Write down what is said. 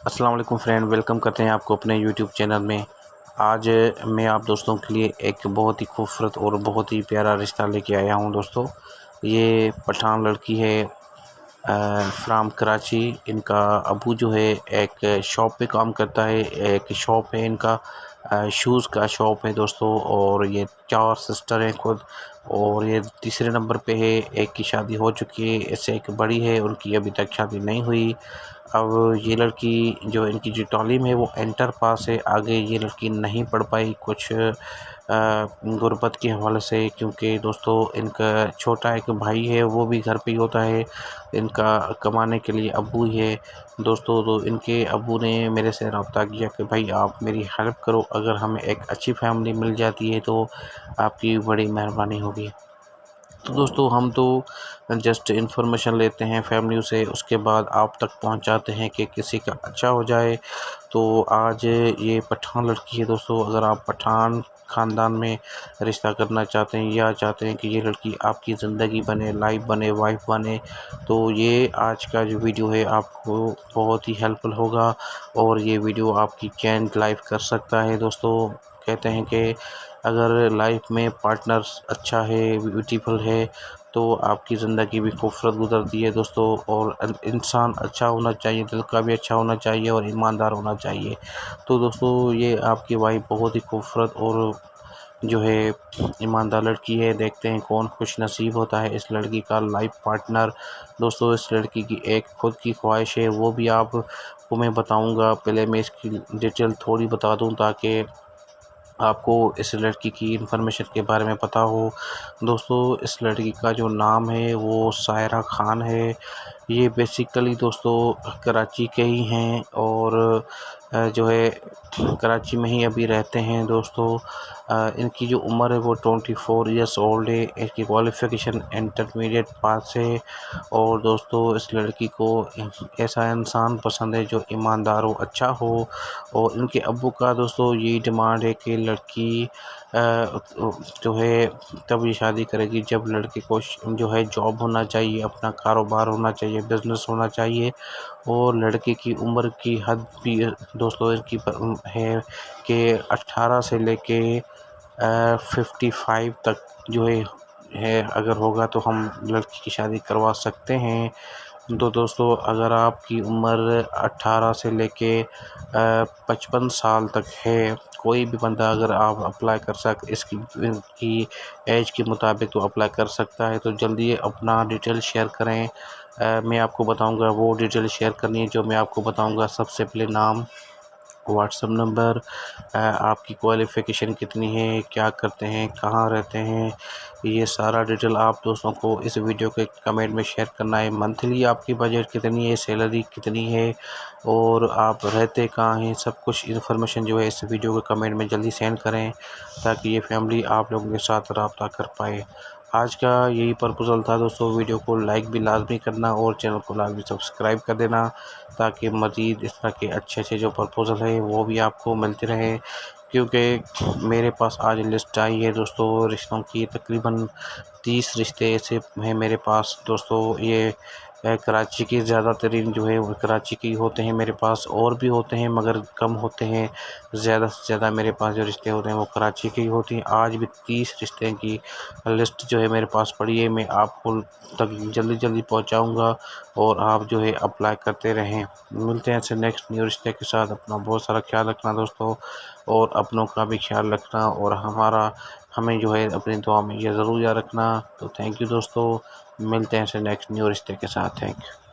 अस्सलाम वालेकुम friend, welcome करते हैं आपको अपने यूट्यूब चैनल में। आज मैं आप दोस्तों के लिए एक बहुत ही खूबसूरत और बहुत ही प्यारा रिश्ता लेके आया हूं दोस्तों। ये पठान लड़की है फ्राम कराची। इनका अबू जो है एक शॉप पे काम करता है, एक शॉप है इनका शूज़ का शॉप है दोस्तों। और ये 4 सिस्टर हैं खुद, और ये तीसरे नंबर पे है। एक की शादी हो चुकी है, इससे एक बड़ी है, उनकी अभी तक शादी नहीं हुई। अब ये लड़की जो इनकी जो तालीम है वो इंटर पास है, आगे ये लड़की नहीं पढ़ पाई कुछ गुर्बत के हवाले से, क्योंकि दोस्तों इनका छोटा एक भाई है, वो भी घर पे ही होता है। इनका कमाने के लिए अब्बू ही है दोस्तों। तो इनके अब्बू ने मेरे से रब्ता किया कि भाई आप मेरी हेल्प करो, अगर हमें एक अच्छी फैमिली मिल जाती है तो आपकी बड़ी मेहरबानी होगी। तो दोस्तों हम तो जस्ट इन्फॉर्मेशन लेते हैं फैमिली से, उसके बाद आप तक पहुंचाते हैं कि किसी का अच्छा हो जाए। तो आज ये पठान लड़की है दोस्तों। अगर आप पठान ख़ानदान में रिश्ता करना चाहते हैं या चाहते हैं कि ये लड़की आपकी ज़िंदगी बने, लाइफ बने, वाइफ बने, तो ये आज का जो वीडियो है आपको बहुत ही हेल्पफुल होगा और ये वीडियो आपकी चेंज लाइफ कर सकता है दोस्तों। कहते हैं कि अगर लाइफ में पार्टनर्स अच्छा है, ब्यूटीफुल है, तो आपकी ज़िंदगी भी खूबसूरत गुजरती है दोस्तों। और इंसान अच्छा होना चाहिए, दिल का भी अच्छा होना चाहिए और ईमानदार होना चाहिए। तो दोस्तों ये आपकी वाइफ बहुत ही खूबसूरत और जो है ईमानदार लड़की है। देखते हैं कौन खुश नसीब होता है इस लड़की का लाइफ पार्टनर। दोस्तों इस लड़की की एक खुद की ख्वाहिश है, वो भी आपको मैं बताऊंगा। पहले मैं इसकी डिटेल थोड़ी बता दूं ताकि आपको इस लड़की की इन्फॉर्मेशन के बारे में पता हो। दोस्तों इस लड़की का जो नाम है वो सायरा ख़ान है। ये बेसिकली दोस्तों कराची के ही हैं और जो है कराची में ही अभी रहते हैं दोस्तों। इनकी जो उम्र है वो 24 ईयर्स ओल्ड है। इनकी क्वालिफ़िकेशन इंटरमीडिएट पास है। और दोस्तों इस लड़की को ऐसा इंसान पसंद है जो ईमानदार हो, अच्छा हो। और इनके अब्बू का दोस्तों यही डिमांड है कि लड़की जो है तभी शादी करेगी जब लड़के को जो है जॉब होना चाहिए, अपना कारोबार होना चाहिए, बिज़नेस होना चाहिए। और लड़के की उम्र की हद भी दोस्तों इनकी है कि 18 से लेके 55 तक जो है अगर होगा तो हम लड़की की शादी करवा सकते हैं। तो दोस्तों अगर आपकी उम्र 18 से लेके 55 साल तक है, कोई भी बंदा अगर आप अप्लाई कर इसकी एज के मुताबिक तो अप्लाई कर सकता है। तो जल्दी अपना डिटेल शेयर करें। मैं आपको बताऊंगा वो डिटेल शेयर करनी है जो मैं आपको बताऊंगा। सबसे पहले नाम, व्हाट्सएप नंबर, आपकी क्वालिफ़िकेशन कितनी है, क्या करते हैं, कहाँ रहते हैं, ये सारा डिटेल आप दोस्तों को इस वीडियो के कमेंट में शेयर करना है। मंथली आपकी बजट कितनी है, सैलरी कितनी है और आप रहते कहाँ हैं, सब कुछ इन्फॉर्मेशन जो है इस वीडियो के कमेंट में जल्दी सेंड करें ताकि ये फैमिली आप लोगों के साथ रब्ता कर पाए। आज का यही प्रपोज़ल था दोस्तों। वीडियो को लाइक भी लाजमी करना और चैनल को लाजमी सब्सक्राइब कर देना ताकि मज़ीद इस तरह के अच्छे जो प्रपोज़ल है वो भी आपको मिलते रहे। क्योंकि मेरे पास आज लिस्ट आई है दोस्तों रिश्तों की, तकरीबन 30 रिश्ते ऐसे हैं मेरे पास दोस्तों। ये कराची के ज़्यादातरीन जो है वो कराची के ही होते हैं मेरे पास, और भी होते हैं मगर कम होते हैं। ज़्यादा से ज़्यादा मेरे पास जो रिश्ते होते हैं वो कराची के ही होते हैं। आज भी 30 रिश्ते की लिस्ट जो है मेरे पास पड़ी है, मैं आपको तक जल्दी पहुंचाऊंगा और आप जो है अप्लाई करते रहें। मिलते हैं ऐसे नेक्स्ट न्यू रिश्ते के साथ। अपना बहुत सारा ख्याल रखना दोस्तों और अपनों का भी ख्याल रखना, और हमें जो है अपनी दुआ में ये ज़रूर याद रखना। तो थैंक यू दोस्तों, मिलते हैं ऐसे नेक्स्ट न्यू रिश्ते के साथ। Thank you.